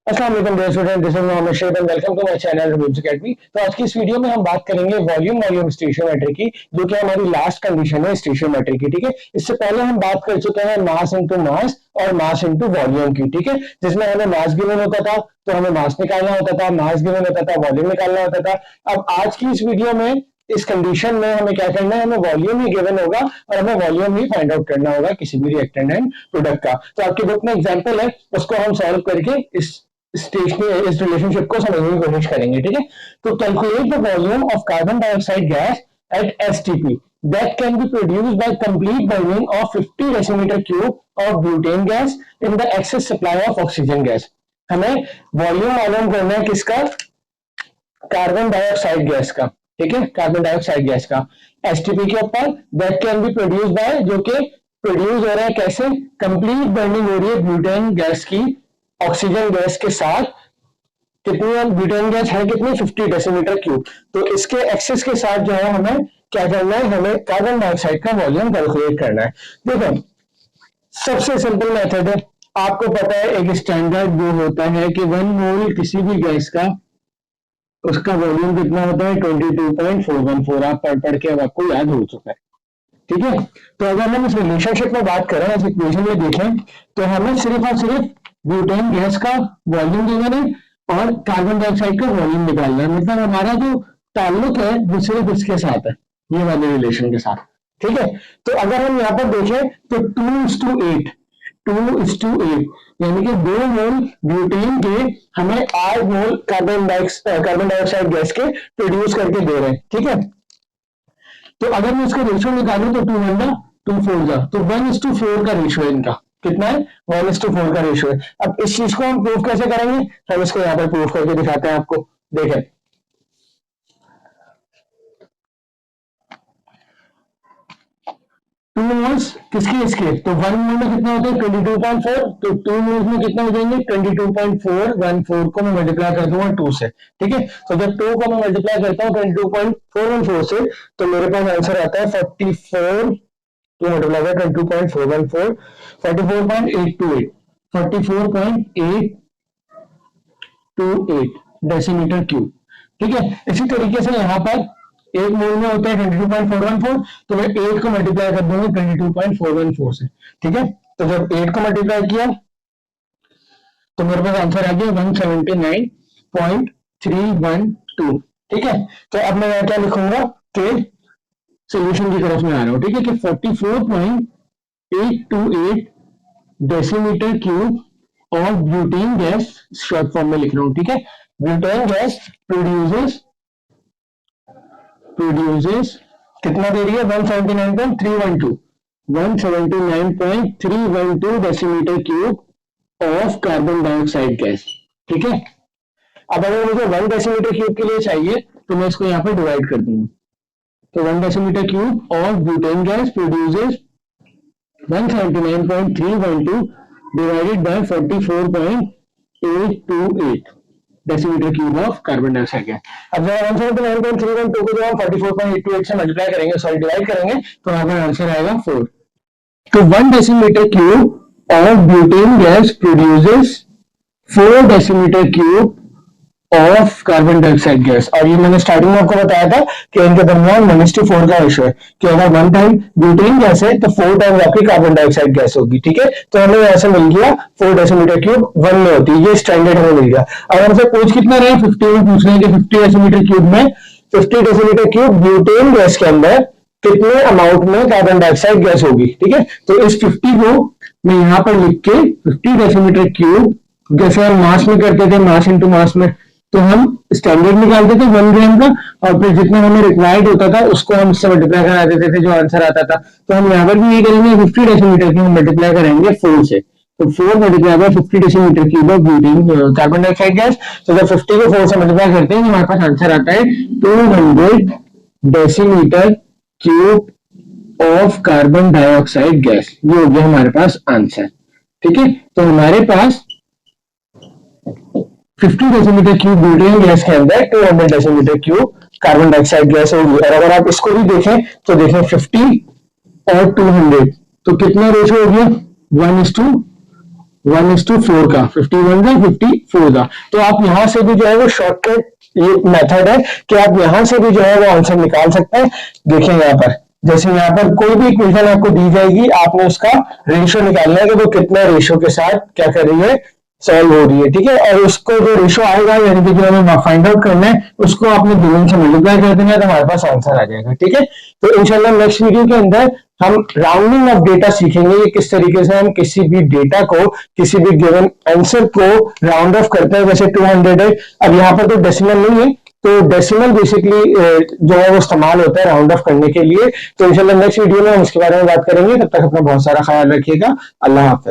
अस्सलाम वालेकुम dear student, this is Mohammad Sheikh and welcome to my channel reviews academy. तो आज की इस वीडियो में हम बात करेंगे वॉल्यूम स्टोइचियोमेट्री की, जो कि हमारी लास्ट कंडीशन है स्टोइचियोमेट्री की। ठीक है, इससे पहले हम बात कर चुके हैं मास इनटू मास और मास इनटू वॉल्यूम की। ठीक है, जिसमें हमें मास गिवन होता था तो हमें मास निकालना होता था, मास गिवन होता था वॉल्यूम निकालना होता था। अब आज की इस वीडियो में इस कंडीशन में हमें क्या करना है, हमें वॉल्यूम ही गिवन होगा और हमें वॉल्यूम ही फाइंड आउट करना होगा किसी भी रिएक्टेंट एंड प्रोडक्ट का। तो आपकी बुक में एग्जांपल है, उसको हम सॉल्व करके इस स्टेशनरी इस रिलेशनशिप को समझने की कोशिश करेंगे। ठीक है, तो calculate the volume of carbon dioxide gas at STP that can be produced by complete burning of 50 decimeter cube of butane gas in the excess supply of oxygen gas। हमें वॉल्यूम मालूम करना है किसका, कार्बन डाइऑक्साइड गैस का। ठीक है, carbon dioxide gas का STP के ऊपर that can be produce by, जो कि प्रोड्यूस हो रहा है कैसे, कंप्लीट बर्निंग हो रही है ब्यूटेन गैस की ऑक्सीजन गैस के साथ। कितनी ब्यूटेन गैस है, कितनी 50 डेसीमीटर क्यूब। तो इसके एक्सेस के साथ जो है हमें क्या करना है, हमें कार्बन डाइऑक्साइड का वॉल्यूम कैलकुलेट करना है। देखो, सबसे सिंपल मेथड है, आपको पता है एक स्टैंडर्ड वो होता है कि 1 मोल किसी भी गैस का उसका वॉल्यूम कितना होता है 22.414। आप पढ़ के अब आपको याद हो चुका है। ठीक है, तो अगर हम इस रिलेशनशिप में बात करें, इस इक्वेशन में देखें, तो हमें सिर्फ और सिर्फ ब्यूटेन गैस का वॉल्यूम गिवन है और कार्बन डाइऑक्साइड का वॉल्यूम निकालना है। मतलब हमारा जो ताल्लुक है वो सिर्फ इसके साथ है, ये वाले रिलेशन के साथ। ठीक है, तो अगर हम यहाँ पर देखें तो 2:8 2:8 यानी कि 2 मोल ब्यूटेन के हमें 8 मोल कार्बन डाइऑक्साइड गैस के प्रोड्यूस करके दे रहे हैं। ठीक है, तो अगर मैं इसका रेशियो निकालूं तो 2 जा तो 1:4 का रेशियो है इनका। कितना है, 1:4 का रेशियो है। अब इस चीज को हम प्रूव कैसे करेंगे, हम इसको यहाँ पर प्रूव करके दिखाते हैं आपको। देखें, 2 मोल्स किसके, इसके, तो 1 मोल में कितना होता है 22.4, तो 2 मोल्स में कितना हो जाएंगे 22.414 को मैं मल्टीप्लाई कर दूंगा 2 से। ठीक है, तो जब 2 को मैं मल्टीप्लाई करता हूँ 22.414 से, तो मेरे पास आंसर आता है 44, 2 मल्टीप्लाई कर 22.414 44.828 44.828 डेसीमीटर क्यूब। ठीक है, इसी तरीके से यहाँ पर एक मोल में होता है 22.414, तो मैं 8 को मल्टीप्लाई कर दूंगा 22.414 से। ठीक है, तो जब 8 को मल्टीप्लाई किया तो मेरे पास आंसर आ गया 179.312। ठीक है, तो अब मैं यहाँ क्या लिखूंगा कि सोल्यूशन की तरफ में आ रहा हूँ। ठीक है, कि 44.828 डेसीमीटर क्यूब और ब्यूटेन गैस शॉर्ट फॉर्म में लिख रहा हूँ। ठीक है, ब्यूटेन गैस प्रोड्यूसेस कितना दे रही है, 179.312 decimetre cube of carbon dioxide gas. ठीक है, अब अगर मुझे 1 डेसीमीटर क्यूब के लिए चाहिए तो मैं इसको यहाँ पर डिवाइड कर दूंगा। तो 1 decimetre cube of butane gas produces 179.312 divided by 44.828 decimetre cube of carbon dioxide gas. अब जब 179.312 को जो हम 44.828 से मल्टीप्लाई करेंगे, सॉरी डिवाइड करेंगे, तो हमारा आंसर आएगा 4। तो 1 decimetre cube of butane gas produces 4 decimetre cube of carbon dioxide gas. और ये मैंने स्टार्टिंग में आपको बताया था कि इनके दरमियान 1:4 का रेशियो है, कि अगर 1 टाइम ब्यूटेन गैस है तो 4 टाइम आपकी कार्बन डाइऑक्साइड गैस होगी। ठीक है, तो हमें यहाँ से मिल गया 4 डेसीमीटर क्यूब 1 में होती है, ये स्टैंडर्ड हमें मिल गया। अब हमसे पूछ कितना रहे, 50 में पूछ रहे हैं कि 50 डेसीमीटर क्यूब में 50 डेसीमीटर क्यूब ब्यूटेन गैस के अंदर कितने अमाउंट में कार्बन डाइऑक्साइड गैस होगी। ठीक है, तो इस 50 को मैं यहाँ पर लिख के 50 डेसीमीटर क्यूब, जैसे हम मास में करते थे, मास इंटू मास में, तो हम स्टैंडर्ड निकालते थे 1 ग्राम का, और फिर जितना हमें रिक्वायर्ड होता था उसको हम इससे मल्टीप्लाई करा देते थे, जो आंसर आता था। तो हम यहाँ पर भी ये करेंगे, 50 डेसीमीटर की हम मल्टीप्लाई करेंगे 4 से, तो 4 multiply by 50 decimetre cube of butane carbon dioxide gas. तो जब 50 को 4 से मल्टीप्लाई करते हैं तो हमारे पास आंसर आता है 200 decimetre cube of carbon dioxide gas. ये हो गया हमारे पास आंसर। ठीक है, तो हमारे पास 50 डेसीमीटर क्यूब ब्यूटेन गैस के अंदर 200 decimetre cube carbon dioxide gas होगी। और अगर आप इसको भी देखें तो देखें 50 और 200, तो कितना रेशियो हो गया 1:4। 1:4 का, 51 का, 54 का। तो आप यहां से भी जो है वो शॉर्टकट ये मेथड है कि आप यहां से भी जो है वो आंसर निकाल सकते हैं। देखिए यहाँ पर, जैसे यहाँ पर कोई भी इक्वेशन आपको दी जाएगी, आपने उसका रेशियो निकालना है कि वो कितने रेशियो के साथ क्या कर रही है, सॉल्व हो रही है, ठीक है। और उसको जो रेशियो आएगा यानी कि जो हमें फाइंड आउट करना है, उसको आपने गिवन से मल्टीप्लाई कर देना है तो हमारे पास आंसर आ जाएगा, ठीक है। तो इंशाल्लाह नेक्स्ट वीडियो के अंदर हम राउंडिंग ऑफ डेटा सीखेंगे कि किस तरीके से हम किसी भी डेटा को, किसी भी गिवन आंसर को राउंड ऑफ करते हैं। वैसे 200 है, अब यहाँ पर तो डेसिमल नहीं है, तो डेसिमल बेसिकली जो है वो इस्तेमाल होता है राउंड ऑफ करने के लिए। तो इंशाल्लाह नेक्स्ट वीडियो में हम उसके बारे में बात करेंगे। तब तक अपना बहुत सारा ख्याल रखिएगा। अल्लाह हाफिज।